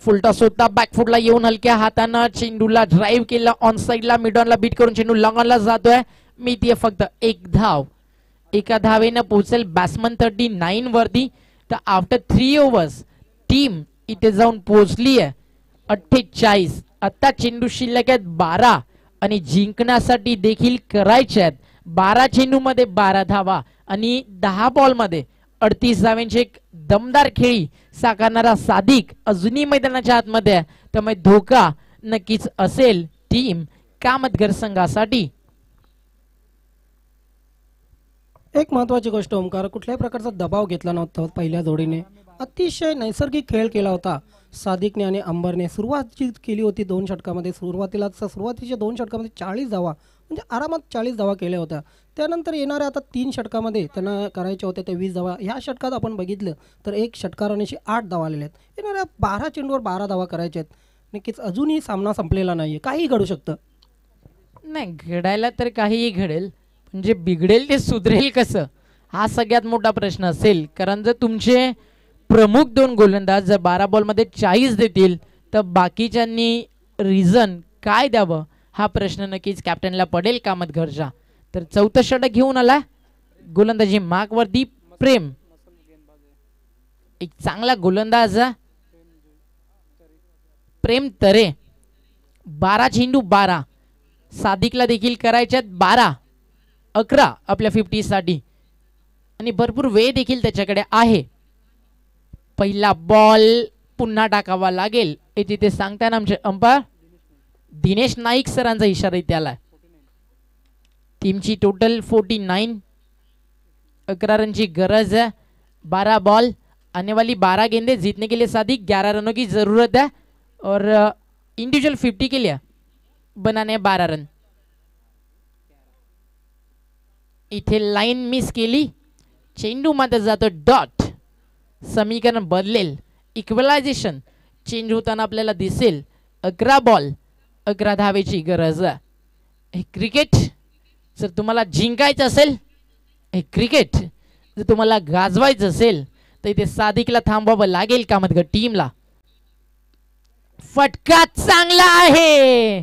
फुलटॉस होता बॅकफुटला येऊन हलक्या हातानं चेंडूला ड्राईव्ह केला. ऑन साइडला मिडॉनला बीट करून चेंडू लॉंगॉनला जातोय. मितीये फक्त 1 धाव. एका धावेनं पोहोचेल बॅट्समन 39 वरती. तर आफ्टर 3 ओव्हर्स टीम इथे जाऊन पोहोचली आहे 48. आता चेंडू शिल्लक आहेत 12 आणि जिंकण्यासाठी देखील करायचे आहेत 12 चेंडू मध्ये 12 धावा आणि 10 बॉल मध्ये 38 धावांची एक दमदार खेळी साकारणारा सादिक अजूनही मैदानाच्या आतमध्ये आहे. त्यामुळे धोका नक्कीच असेल टीम कामतगर संघासाठी. एक महत्वाची गोष्ट ओमकार, कुठल्याही प्रकारचा दबाव घेतला नव्हता पहिल्या जोडीने. अतिशय नैसर्गिक खेळ केला होता सादिकने आणि अंबरने. सुरुवात जी केली होती 2 षटकामध्ये, सुरुवातीच्या 2 षटकामध्ये 40 धावा म्हणजे आरामात 40 धावा केल्या होत्या. त्यानंतर येणाऱ्या आता 3 षटकामध्ये त्यांना करायच्या होत्या त्या 20 धावा. ह्या षटकात आपण बघितलं तर 1 षटकारानेशी 8 धावा आलेल्या आहेत. येणाऱ्या 12 चेंडूवर 12 धावा करायच्या आहेत. नक्कीच अजूनही सामना संपलेला नाहीये, काहीही घडू शकतं. नाही घडायला तर काहीही घडेल, म्हणजे बिघडेल ते सुधरेल कसं हा सगळ्यात मोठा प्रश्न असेल. कारण जर तुमचे प्रमुख 2 गोलंदाज जर 12 बॉलमध्ये 40 देतील तर बाकीच्यांनी रिझन काय द्यावं हा प्रश्न नक्कीच कॅप्टनला पडेल कामतघरच्या. तर 4थं षटक घेऊन आला गोलंदाजी मार्कवरती प्रेम. एक चांगला गोलंदाज प्रेम तरे. 12 चेंडू 12. सादिकला देखील करायच्यात 12-11 आपल्या 50 साठी आणि भरपूर वेळ देखील त्याच्याकडे आहे. पहिला बॉल पुन्हा टाकावा लागेल हे तिथे सांगताना आमचे अंपायर दिनेश नाईक सरांचा इशारा इथे आलाय. टीमची टोटल 49. 11 रनची गरज है. 12 बॉल आने वाली 12 गेंदे जीतने के लिए सादिक 11 रनों की जरूरत है और इंडिविजुअल 50 के लिए बनाने 12 रन. इथे लाईन मिस केली. चेंडू मध्ये जातो डॉट. समीकरण बदलेल. इक्वलायझेशन चेंज होताना आपल्याला दिसेल. 11 बॉल 11 धावेची गरज आहे. हे क्रिकेट जर तुम्हाला जिंकायचं असेल, हे क्रिकेट जर तुम्हाला गाजवायचं असेल तर इथे सादिकला थांबवावं लागेल कामतगर टीमला. फटका चांगला आहे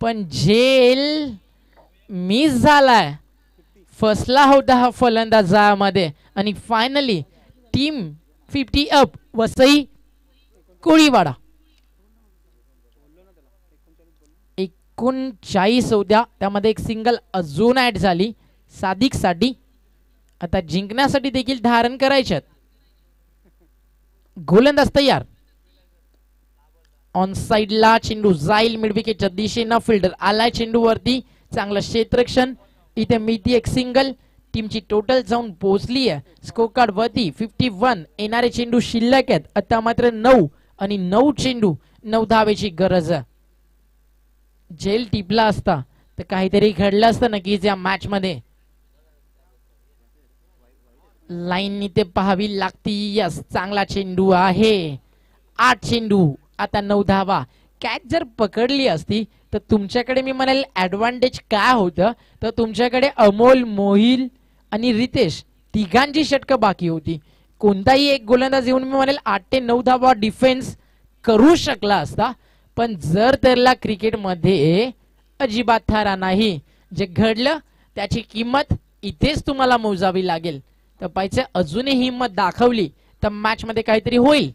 पण झेल मिस झालाय. फसला होता हा फलंदाजामध्ये आणि finally team 50 up. Vasai Koliwada 39 होत्या, त्यामध्ये एक सिंगल अजून ऍड झाली सादिकसाठी. आता जिंकण्यासाठी देखील 10 रन करायचे आहेत. गोलंदाज तयार. ऑन साइडला चेंडू जाईल मिड विकेटच्या दिशेनं. फिल्डर आलाय चेंडू वरती. चांगलं क्षेत्ररक्षण. इथे मिती एक सिंगल. टीमची टोटल जाऊन पोहोचली आहे स्कोर कार्ड वरती 51. येणारे चेंडू शिल्लक आहेत आता मात्र 9 आणि 9 चेंडू 9 धावेची गरज आहे. झेल टिपला असता तर काहीतरी घडलं असतं नक्कीच या मॅच मध्ये. लाईन इथे पाहावी लागती. यस चांगला चेंडू आहे. 8 चेंडू आता 9 धावा. कॅच जर पकडली असती तर तुमच्याकडे मी म्हणाल ऍडव्हान्टेज काय होतं तर तुमच्याकडे अमोल, मोहिल आणि रितेश तिघांची षटकं बाकी होती. कोणताही एक गोलंदाज येऊन मी म्हणाल 8 ते 9 धावा डिफेन्स करू शकला असता. पण जर त्याला क्रिकेटमध्ये अजिबात थारा नाही. जे घडलं त्याची किंमत इथेच तुम्हाला मोजावी लागेल. तर पाहिजे अजूनही हिंमत दाखवली तर मॅच मध्ये काहीतरी होईल.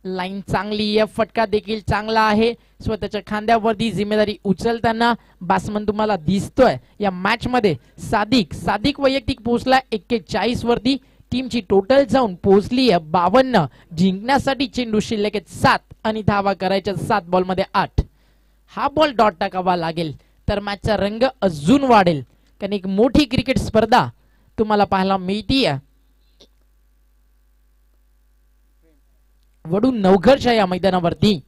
लाईन चांगली आहे, फटका देखील चांगला आहे. स्वतःच्या खांद्यावरती जिम्मेदारी उचलताना बॅट्समन तुम्हाला दिसतोय या मॅच मध्ये. सादिक वैयक्तिक पोहोचला 41 वरती. टीमची टोटल जाऊन पोहोचली आहे 52. जिंकण्यासाठी चेंडू शिल्लक आहेत 7 आणि धावा करायच्या 7 बॉल मध्ये 8. हा बॉल डॉट टाकावा लागेल तर मॅचचा रंग अजून वाढेल. कारण एक मोठी क्रिकेट स्पर्धा तुम्हाला पाहायला मिळतीये. वडू नवघरच्या या मैदानावरती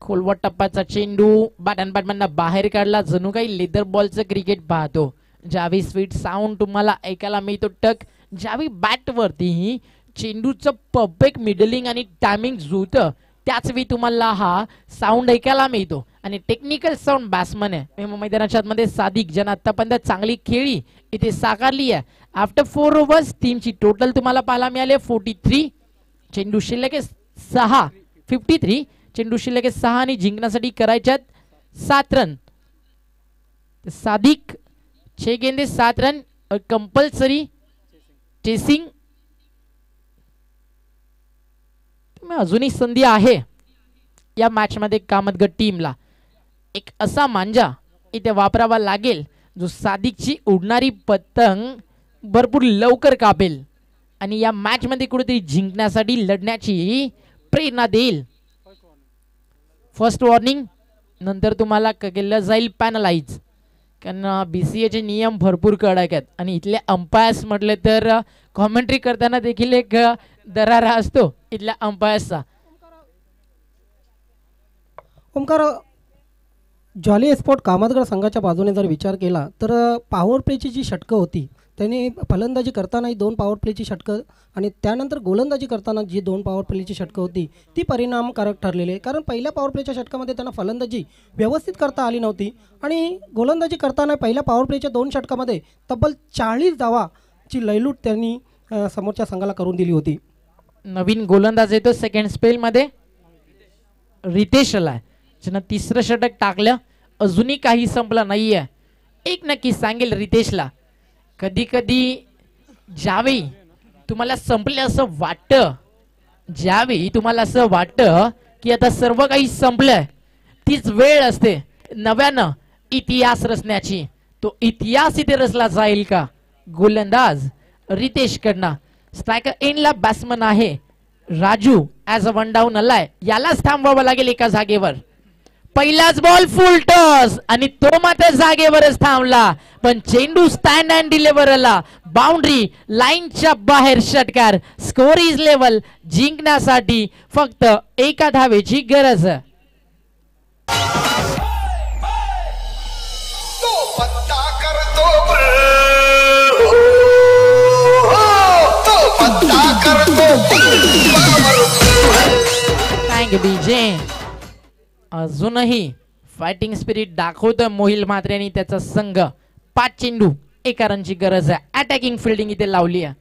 खोलवट टप्प्याचा चेंडू बॅट अँड बॅटमॅन बाहेर काढला. जणू काही लेदर बॉलचं क्रिकेट पाहतो. ज्यावेळी स्वीट साऊंड तुम्हाला ऐकायला मिळतो टक, ज्यावेळी बॅट वरती चेंडूचं परफेक्ट मिडलिंग आणि टायमिंग जुळतं त्याच वेळी तुम्हाला हा साऊंड ऐकायला मिळतो. आणि टेक्निकल साऊंड बॅट्समन आहे मैदानाच्या आतमध्ये सादिक, ज्यांना आतापर्यंत चांगली खेळी इथे साकारली आहे. आफ्टर 4 ओव्हर्स टीमची टोटल तुम्हाला पाहायला मिळाले 43. चेंडू शिल्लक 6. 53 चेंडू शिल्लक 6 आणि जिंकण्यासाठी करायच्यात 7 रन. सादिक 6 गेंदे 7 रन. Compulsory chasing. अजूनही संधी आहे या मॅच मध्ये कामतगड टीमला. एक असा मांजा इथे वापरावा लागेल जो सादिकची उडणारी पतंग भरपूर लवकर कापेल आणि या मॅच मध्ये कुठेतरी जिंकण्यासाठी लढण्याची प्रेरणा देईल. फर्स्ट वॉर्निंग नंतर तुम्हाला केलं जाईल पॅनलाइज. कारण BCA चे नियम भरपूर कडक आहेत आणि इथले अंपायर्स म्हटले तर कॉमेंट्री करताना देखील एक दरारा असतो इथल्या अंपायर्सचा. ओमकार, जॉली स्पोर्ट कामतगड संघाच्या बाजूने जर विचार केला तर पॉवर प्लेची जी षटकं होती त्यांनी फलंदाजी करतानाही 2 पॉवर प्लेची षटकं आणि त्यानंतर गोलंदाजी करताना जी 2 पॉवर प्लेची षटकं होती ती परिणामकारक ठरलेली आहे. कारण पहिल्या पॉवर प्लेच्या षटकामध्ये त्यांना फलंदाजी व्यवस्थित करता आली नव्हती आणि गोलंदाजी करताना पहिल्या पॉवर प्लेच्या 2 षटकामध्ये तब्बल 40 धावाची लयलूट त्यांनी समोरच्या संघाला करून दिली होती. नवीन गोलंदाज येतो सेकंड स्पेल मध्ये रितेश आलाय, ज्यानं 3रं षटक टाकलं. अजूनही काही संपलं नाहीये. एक नक्की सांगेल रितेशला, कधी कधी ज्यावेळी तुम्हाला संपले असं वाटतं, ज्यावेळी तुम्हाला असं वाटतं की आता सर्व काही संपलंय, तीच वेळ असते नव्यानं इतिहास रचण्याची. तो इतिहास इथे रचला जाईल का? गोलंदाज रितेश कडनं. स्ट्रायकर एंडला बॅट्समन आहे राजू ऍज अ 1 डाऊन आलाय. यालाच थांबवावं लागेल एका जागेवर. पहिलाच बॉल फुल टॉस आणि तो मात्र जागेवरच थांबला. पण चेंडू स्टँड अँड डिलिव्हर आला. बाउंड्री लाईनच्या बाहेर षटकार. Score is level. जिंकण्यासाठी फक्त एका धावेची गरज. थँक यू बीजे. अजूनही फायटिंग स्पिरिट दाखवतोय मोहिल म्हात्रे आणि त्याचा संघ. 5 चेंडू 1 रनची गरज आहे. अटॅकिंग फिल्डिंग इथे लावली आहे.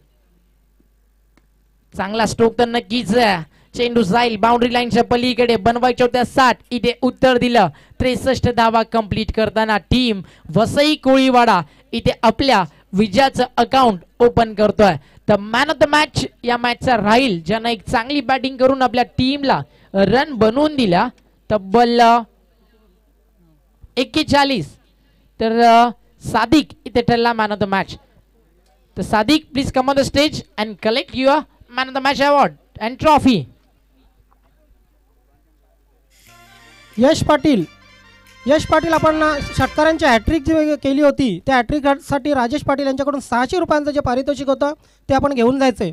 चांगला स्ट्रोक तर नक्कीच आहे. चेंडू जाईल बाउंड्री लाईनच्या पलीकडे. बनवायच्या होत्या 60, इथे उत्तर दिलं. 63 धावा कंप्लीट करताना टीम वसई कोळीवाडा इथे आपल्या विजयाचं अकाउंट ओपन करतोय. तर मॅन ऑफ द मॅच या मॅचचा राहील ज्यानं एक चांगली बॅटिंग करून आपल्या टीमला रन बनवून दिला. तब्बल 41. तर सादिक इथे ठरला मॅन ऑफ द मॅच. तर Sadiq please come on the stage and collect your man of the match award and trophy. Yash Patil आपण षटकारांची हॅट्रिक जी केली होती त्या हॅट्रिकसाठी राजेश पाटील यांच्याकडून 600 रुपयांचं जे पारितोषिक होतं ते आपण घेऊन जायचं.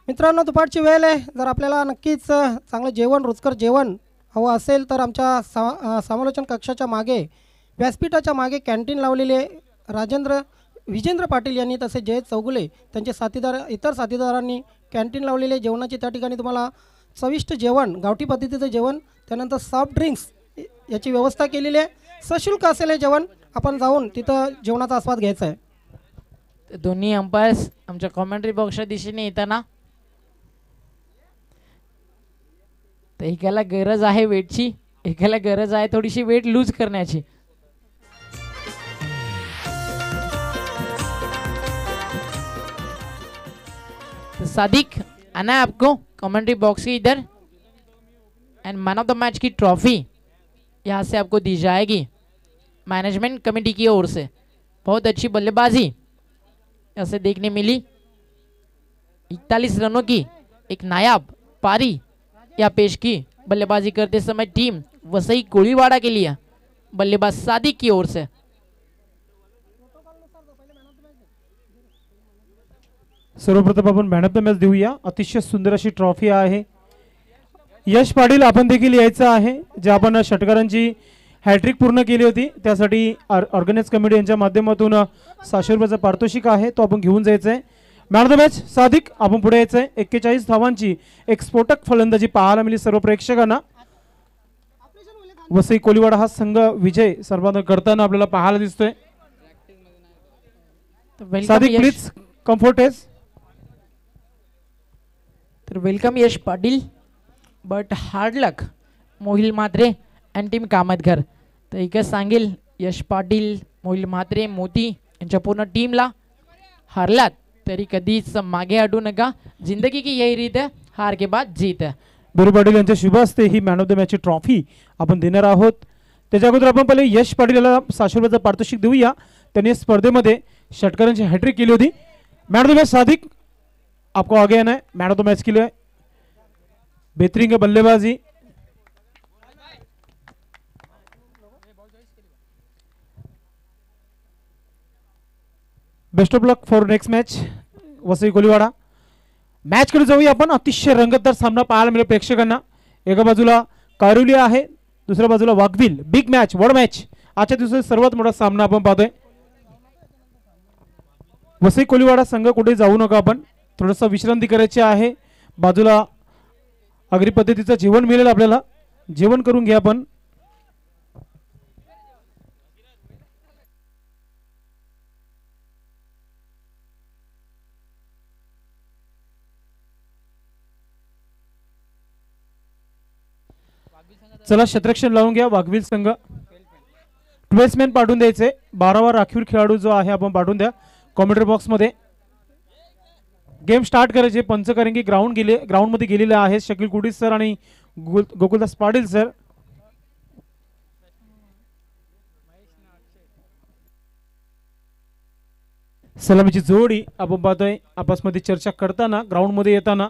मित्रांनो, दुपारची वेळ आहे. जर आपल्याला नक्कीच चांगलं जेवण, रुचकर जेवण हवं असेल तर आमच्या समालोचन कक्षाच्या मागे व्यासपीठाच्या मागे कॅन्टीन लावलेली आहे. विजेंद्र पाटील यांनी तसेच जयेश चौगुले त्यांचे साथीदार इतर साथीदारांनी कॅन्टीन लावलेले जेवणाची त्या ठिकाणी तुम्हाला चविष्ट जेवण, गावठी पद्धतीचं जेवण, त्यानंतर सॉफ्ट ड्रिंक्स याची व्यवस्था केलेली आहे. सशुल्क असेल हे जेवण. आपण जाऊन तिथं जेवणाचा आस्वाद घ्यायचा आहे. दोन्ही अंपायर्स आमच्या कॉमेंट्री बॉक्सच्या दिशेने येताना. तर एकाला गरज आहे वेटची, एकाला गरज आहे थोडीशी वेट लूज करण्याची. सादिक आना है आपको कमेंट्री बॉक्स के इधर। End man of the match की ट्रॉफी यहाँ से आपको दी जाएगी मैनेजमेंट कमेटी की ओर से। बहुत अच्छी बल्लेबाजी ऐसे देखने मिली। 41 रनों की एक नायाब पारी या पेश की बल्लेबाजी करते समय टीम वसई कोळीवाड़ा के लिए बल्लेबाज सादिक की ओर से। सर्वप्रथम आपण मॅन ऑफ द मॅच देऊया। अतिशय सुंदर अशी ट्रॉफी आहे। यश पाटील आपण देखील यायचं आहे, जे आपण षटकारांची हॅट्रिक पूर्ण केली होती त्यासाठी ऑर्गनाइज कमिटी यांच्या माध्यमातून 600 रुपयाचं पारितोषिक आहे, तो आपण घेऊन जायचं आहे। Man of the match Sadiq आपण पुढे यायचं आहे। 41 धावांची एक स्फोटक फलंदाजी पाहायला मिळाली सर्व प्रेक्षकांना। वसई कोळीवाडा हा संघ विजय सर्वांना करताना आपल्याला पाहायला दिसतोय। सादिक प्लीज कम्फर्ट एज। तर welcome Yash Patil, but hard luck Mohil Mhatre and team Kamatghar. तर एकच सांगेल यश पाटील, मोहिल म्हात्रे, मोती यांच्या पूर्ण टीमला हारलात तरी कधीच मागे हटू नका। जिंदगी की यही रीत है, हार के बाद जीत है। बिरू पाटील यांच्या शुभ हस्ते he man of the match ची ट्रॉफी आपण देणार आहोत। त्याच्या अगोदर आपण पहिले यश पाटील याला 600 रुपयाचं पारितोषिक देऊया। त्यांनी स्पर्धेमध्ये षटकारांची हॅट्रिक केली होती। Man of the match Sadiq आपको आगे आना है मैन ऑफ द मैच के लिए। बेहतरीन बल्लेबाजी। Best of luck for next match Vasai Koliwada. Match कडे जाऊया आपण। अतिशय रंगतदार सामना पाहायला मिळेल प्रेक्षकांना। एका बाजूला कारुली आहे, दुसऱ्या बाजूला वाघविल। बिग मॅच, वर्ल्ड मॅच, आजच्या दिवसाचा सर्वात मोठा सामना आपण पाहतोय। वसई कोळीवाडा संघ कुठे जाऊ नका, आपण थोडंसं विश्रांती करायची आहे। बाजूला आगरी पद्धतीचं जेवण मिळेल आपल्याला, जेवण करून घ्या आपण। चला क्षेत्ररक्षण लावून घ्या वाघविल संघ। 12 मॅन पाठवून द्यायचे। 12वा राखीव खेळाडू जो आहे आपण पाठवून द्या कॉमेंट्री बॉक्स मध्ये। गेम स्टार्ट करायचे। पंचकरंगी ग्राउंड मध्ये गेलेले आहेत शकील कुडीस सर आणि गोकुलदास पाटील सर। सलामीची जोडी आपण पाहतोय आपसमध्ये चर्चा करताना ग्राउंड मध्ये येताना।